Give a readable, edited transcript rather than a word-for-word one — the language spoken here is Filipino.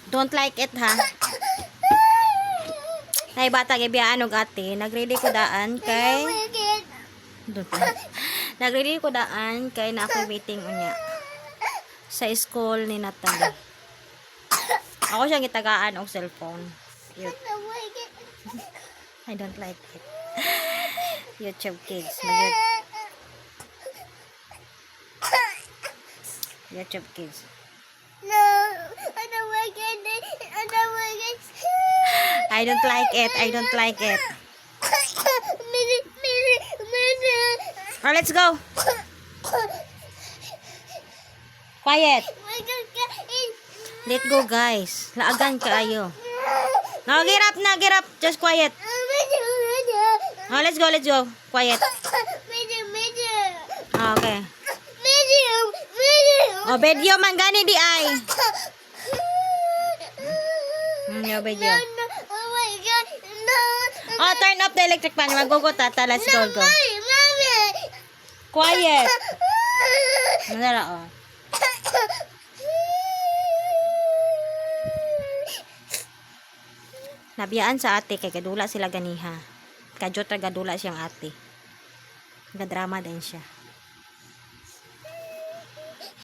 Don't like it, ha? Nay bata gibiyaan og ate, nagready ko daan kay don't like. Nagready ko daan kay na ako meeting unya sa school ni Natalie. Ako siyang gitagaan og cellphone. Cute. I don't like it. YouTube kids. YouTube kids. No, I don't like it. I don't like it. I don't like it. I don't like it. Oh, let's go. Quiet. Let go, guys. Laagan kaayo. No, get up na, get up. Just quiet. Oh, let's go, let's go. Quiet. Oh, okay. Oh, video man gani di ay. No video. Oh my god, no. Oh, turn off the electric fan. Magugot tata. Let's go, go. Mommy. Quiet. Nandara, oh. Nabiyaan sa ate kay kadula sila ganiha. Kadyot ra gadula siyang ate. Gadrama din siya.